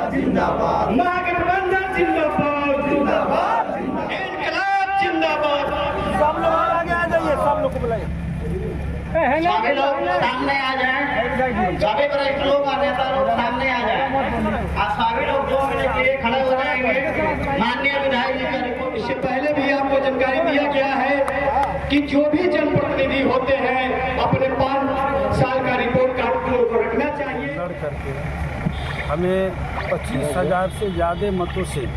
जिंदाबाद, महागठबंधन जिंदाबाद, इनकलाब जिंदाबाद। सब लोग आगे आ जाइए, सब लोग को बुलाइए। सभी लोग सामने आ जाएं, सभी वरिष्ठ लोग और नेता लोग सामने आ जाएं और सभी लोग 2 मिनट के लिए खड़े हो जाएंगे। माननीय विधायक जी का रिपोर्ट। इससे पहले भी आपको जानकारी दिया गया है कि जो भी जनप्रतिनिधि होते हैं अपने 5 साल का रिपोर्ट कार्ड को रखना चाहिए। लड़ करके हमें 25,000 से ज़्यादा मतों से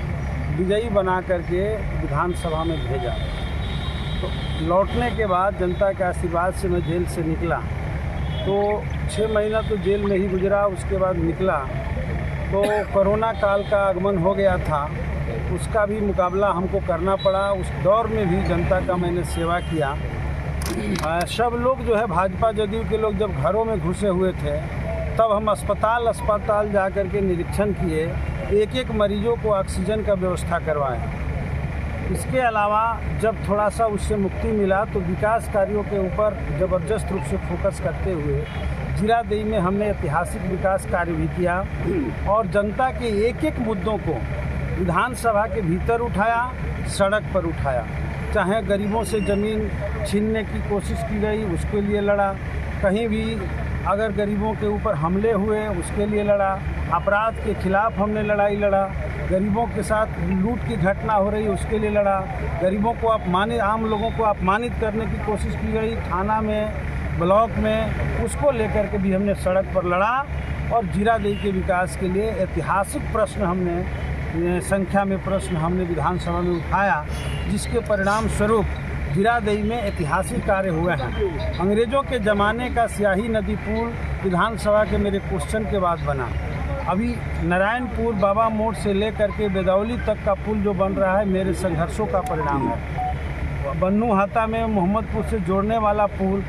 विजयी बना करके विधानसभा में भेजा। तो लौटने के बाद जनता के आशीर्वाद से मैं जेल से निकला, तो 6 महीना तो जेल में ही गुजरा। उसके बाद निकला तो कोरोना काल का आगमन हो गया था, उसका भी मुकाबला हमको करना पड़ा। उस दौर में भी जनता का मैंने सेवा किया। सब लोग जो है भाजपा जदयू के लोग जब घरों में घुसे हुए थे तब हम अस्पताल जा कर के निरीक्षण किए, एक मरीजों को ऑक्सीजन का व्यवस्था करवाएं। इसके अलावा जब थोड़ा सा उससे मुक्ति मिला तो विकास कार्यों के ऊपर ज़बरदस्त रूप से फोकस करते हुए जीरादेई में हमने ऐतिहासिक विकास कार्य भी किया और जनता के एक मुद्दों को विधानसभा के भीतर उठाया, सड़क पर उठाया। चाहे गरीबों से ज़मीन छीनने की कोशिश की गई, उसके लिए लड़ा। कहीं भी अगर गरीबों के ऊपर हमले हुए, उसके लिए लड़ा। अपराध के खिलाफ हमने लड़ाई लड़ा। गरीबों के साथ लूट की घटना हो रही, उसके लिए लड़ा। गरीबों को अपमानित, आम लोगों को अपमानित करने की कोशिश की गई थाना में, ब्लॉक में, उसको लेकर के भी हमने सड़क पर लड़ा। और जीरादेई के विकास के लिए ऐतिहासिक प्रश्न हमने, संख्या में प्रश्न हमने विधानसभा में उठाया, जिसके परिणाम स्वरूप जीरादेई में ऐतिहासिक कार्य हुए हैं। अंग्रेज़ों के ज़माने का स्याही नदी पुल विधानसभा के मेरे क्वेश्चन के बाद बना। अभी नारायणपुर बाबा मोड़ से लेकर के बेदौली तक का पुल जो बन रहा है मेरे संघर्षों का परिणाम है। बन्नू हाता में मोहम्मदपुर से जोड़ने वाला पुल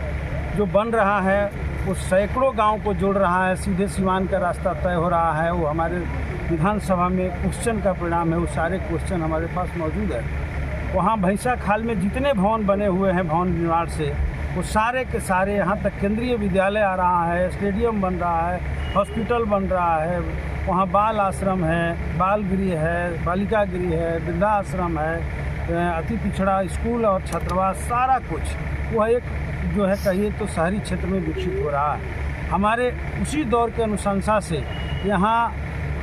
जो बन रहा है वो सैकड़ों गांव को जोड़ रहा है, सीधे सीवान का रास्ता तय हो रहा है। वो हमारे विधानसभा में क्वेश्चन का परिणाम है। वो सारे क्वेश्चन हमारे पास मौजूद है। वहाँ भैंसा खाल में जितने भवन बने हुए हैं भवन निर्माण से, वो सारे के सारे, यहाँ तक केंद्रीय विद्यालय आ रहा है, स्टेडियम बन रहा है, हॉस्पिटल बन रहा है, वहाँ बाल आश्रम है, बाल गृह है, बालिका गृह है, वृद्धा आश्रम है, अति पिछड़ा स्कूल और छात्रावास, सारा कुछ वह एक जो है कहिए तो शहरी क्षेत्र में विकसित हो रहा है। हमारे उसी दौर के अनुशंसा से यहाँ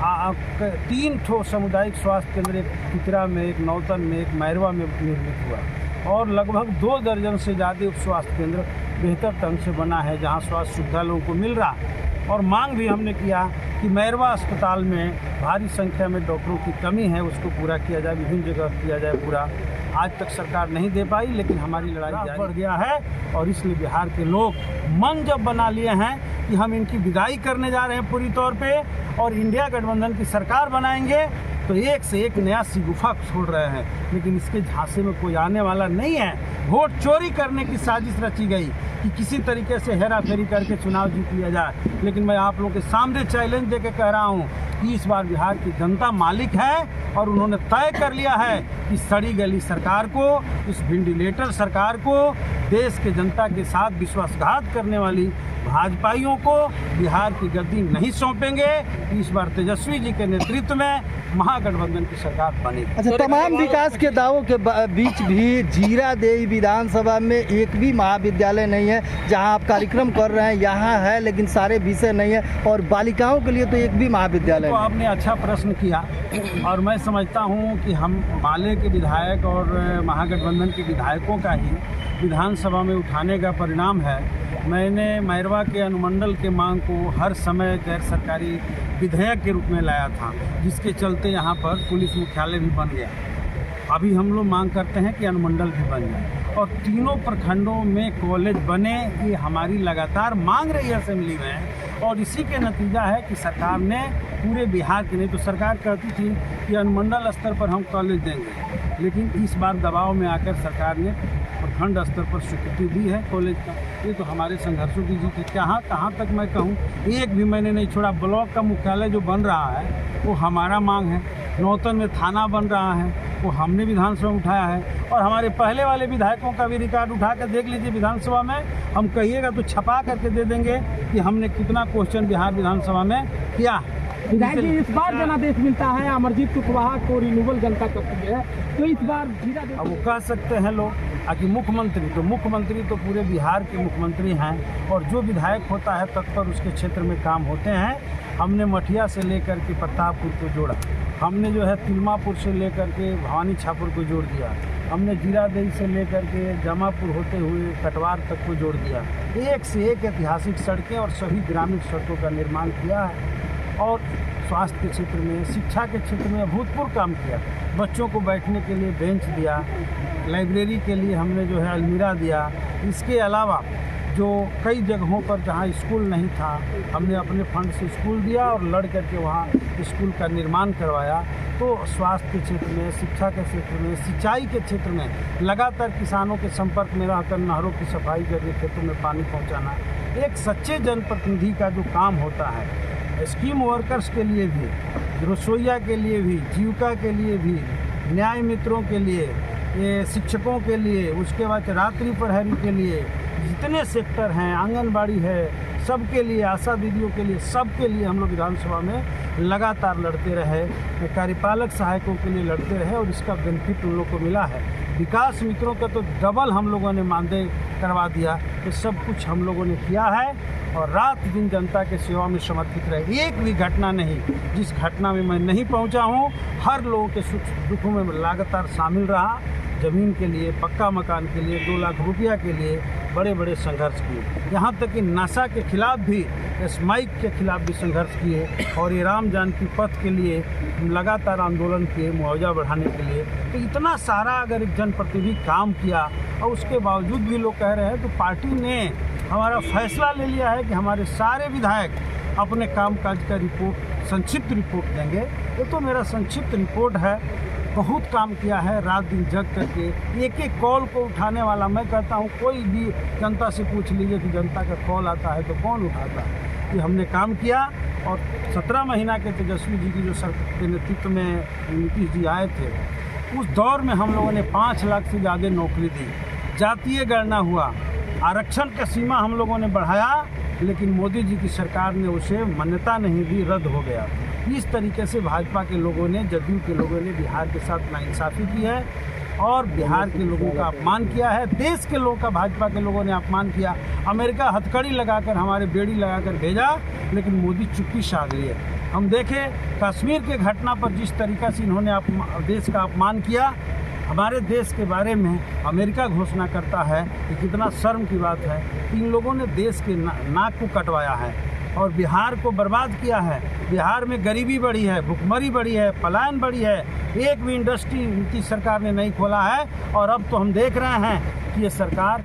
3 ठो सामुदायिक स्वास्थ्य केंद्र, एक पितरा में, एक नौतन में, एक मैरवा में निर्मित हुआ और लगभग 2 दर्जन से ज़्यादा उप स्वास्थ्य केंद्र बेहतर ढंग से बना है, जहाँ स्वास्थ्य सुविधा लोगों को मिल रहा। और मांग भी हमने किया कि मैरवा अस्पताल में भारी संख्या में डॉक्टरों की कमी है, उसको पूरा किया जाए, विभिन्न जगह किया जाए पूरा। आज तक सरकार नहीं दे पाई, लेकिन हमारी लड़ाई बढ़ गया है और इसलिए बिहार के लोग मन जब बना लिए हैं कि हम इनकी विदाई करने जा रहे हैं पूरी तौर पे और इंडिया गठबंधन की सरकार बनाएंगे, तो एक से एक नया शिगुफा छोड़ रहे हैं। लेकिन इसके झांसे में कोई आने वाला नहीं है। वोट चोरी करने की साजिश रची गई कि किसी तरीके से हेरा फेरी करके चुनाव जीत लिया जाए। लेकिन मैं आप लोगों के सामने चैलेंज देके कह रहा हूँ कि इस बार बिहार की जनता मालिक है और उन्होंने तय कर लिया है कि सड़ी गली सरकार को, इस वेंटिलेटर सरकार को, देश के जनता के साथ विश्वासघात करने वाली भाजपाइयों को बिहार की गद्दी नहीं सौंपेंगे। इस बार तेजस्वी जी के नेतृत्व में महागठबंधन की सरकार बनेगी। अच्छा, तमाम विकास के दावों के बीच भी जीरादेई विधानसभा में एक भी महाविद्यालय नहीं है। जहां आप कार्यक्रम कर रहे हैं यहाँ है, लेकिन सारे विषय नहीं है और बालिकाओं के लिए तो एक भी महाविद्यालय। तो आपने अच्छा प्रश्न किया और मैं समझता हूँ कि हम माले के विधायक और महागठबंधन के विधायकों का ही विधानसभा में उठाने का परिणाम है। मैंने मैरवा के अनुमंडल के मांग को हर समय गैर सरकारी विधेयक के रूप में लाया था, जिसके चलते यहाँ पर पुलिस मुख्यालय भी बन गया। अभी हम लोग मांग करते हैं कि अनुमंडल भी बन जाए और तीनों प्रखंडों में कॉलेज बने। ये हमारी लगातार मांग रही है असेंबली में और इसी के नतीजा है कि सरकार ने पूरे बिहार के, नहीं तो सरकार कहती थी कि अनुमंडल स्तर पर हम कॉलेज देंगे, लेकिन इस बार दबाव में आकर सरकार ने प्रखंड स्तर पर स्वीकृति दी है कॉलेज का। ये तो हमारे संघर्षों की जीत है। कहाँ तक मैं कहूँ, एक भी मैंने नहीं छोड़ा। ब्लॉक का मुख्यालय जो बन रहा है वो हमारा मांग है। नौतन में थाना बन रहा है, वो हमने विधानसभा में उठाया है और हमारे पहले वाले विधायकों का भी रिकॉर्ड उठा कर देख लीजिए विधानसभा में। हम कहिएगा तो छपा करके दे देंगे कि हमने कितना क्वेश्चन बिहार विधानसभा में किया। विधायक जी, इस बार जनादेश मिलता है, अमरजीत कुशवाहा को रिन्यूअल जनता करती है, तो इस बार जीरा अब वो कह सकते हैं लोग कि मुख्यमंत्री तो पूरे बिहार के मुख्यमंत्री हैं और जो विधायक होता है तत्पर उसके क्षेत्र में काम होते हैं। हमने मठिया से लेकर के प्रतापपुर को जोड़ा, हमने जो है तिलमापुर से लेकर के भवानी छापुर को जोड़ दिया, हमने जीरादेई से लेकर के जमापुर होते हुए कटवार तक को जोड़ दिया। एक से एक ऐतिहासिक सड़कें और सभी ग्रामीण सड़कों का निर्माण किया है और स्वास्थ्य के क्षेत्र में, शिक्षा के क्षेत्र में अभूतपूर्व काम किया। बच्चों को बैठने के लिए बेंच दिया, लाइब्रेरी के लिए हमने जो है अलमीरा दिया। इसके अलावा जो कई जगहों पर जहाँ स्कूल नहीं था हमने अपने फंड से स्कूल दिया और लड़ करके वहाँ स्कूल का निर्माण करवाया। तो स्वास्थ्य के क्षेत्र में, शिक्षा के क्षेत्र में, सिंचाई के क्षेत्र में लगातार किसानों के संपर्क में रहकर नहरों की सफाई करके खेतों में पानी पहुँचाना, एक सच्चे जनप्रतिनिधि का जो काम होता है। स्कीम वर्कर्स के लिए भी, रसोइया के लिए भी, जीविका के लिए भी, न्याय मित्रों के लिए, ये शिक्षकों के लिए, उसके बाद रात्रि प्रहरी के लिए, जितने सेक्टर हैं, आंगनबाड़ी है, सबके लिए, आशा दीदियों के लिए, सबके लिए हम लोग विधानसभा में लगातार लड़ते रहे। कार्यपालक सहायकों के लिए लड़ते रहे और इसका बेनिफिट उन लोग को मिला है। विकास मित्रों का तो डबल हम लोगों ने मानदेय करवा दिया। तो सब कुछ हम लोगों ने किया है और रात दिन जनता के सेवा में समर्पित रहे। एक भी घटना नहीं जिस घटना में मैं नहीं पहुंचा हूं, हर लोगों के सुख दुखों में लगातार शामिल रहा। ज़मीन के लिए, पक्का मकान के लिए, 2 लाख रुपया के लिए बड़े बड़े संघर्ष किए। यहाँ तक कि नशा के खिलाफ भी, स्माइक के खिलाफ भी संघर्ष किए और ये राम जानकी पथ के लिए लगातार आंदोलन किए, मुआवजा बढ़ाने के लिए। तो इतना सारा अगर एक जनप्रतिनिधि काम किया और उसके बावजूद भी लोग कह रहे हैं तो पार्टी ने हमारा फैसला ले लिया है कि हमारे सारे विधायक अपने कामकाज का रिपोर्ट, संक्षिप्त रिपोर्ट देंगे। ये तो मेरा संक्षिप्त रिपोर्ट है। बहुत काम किया है, रात दिन जग करके एक एक कॉल को उठाने वाला। मैं कहता हूँ कोई भी जनता से पूछ लीजिए कि जनता का कॉल आता है तो कौन उठाता है। कि हमने काम किया और 17 महीना के तेजस्वी जी की जो सरकार के नेतृत्व में नीतीश जी आए थे, उस दौर में हम लोगों ने 5 लाख से ज़्यादा नौकरी दी। जातीय गणना हुआ, आरक्षण का सीमा हम लोगों ने बढ़ाया, लेकिन मोदी जी की सरकार ने उसे मान्यता नहीं दी, रद्द हो गया। इस तरीके से भाजपा के लोगों ने, जदयू के लोगों ने बिहार के साथ नाइंसाफ़ी की है और बिहार के लोगों का अपमान किया है। देश के लोगों का भाजपा के लोगों ने अपमान किया। अमेरिका हथकड़ी लगाकर, हमारे बेड़ी लगाकर भेजा, लेकिन मोदी चुप्पी साध लिए। हम देखें कश्मीर के घटना पर जिस तरीक़ा से इन्होंने देश का अपमान किया, हमारे देश के बारे में अमेरिका घोषणा करता है कि कितना शर्म की बात है। इन लोगों ने देश के नाक को कटवाया है और बिहार को बर्बाद किया है। बिहार में गरीबी बढ़ी है, भुखमरी बढ़ी है, पलायन बढ़ी है। एक भी इंडस्ट्री नीतीश सरकार ने नहीं खोला है और अब तो हम देख रहे हैं कि ये सरकार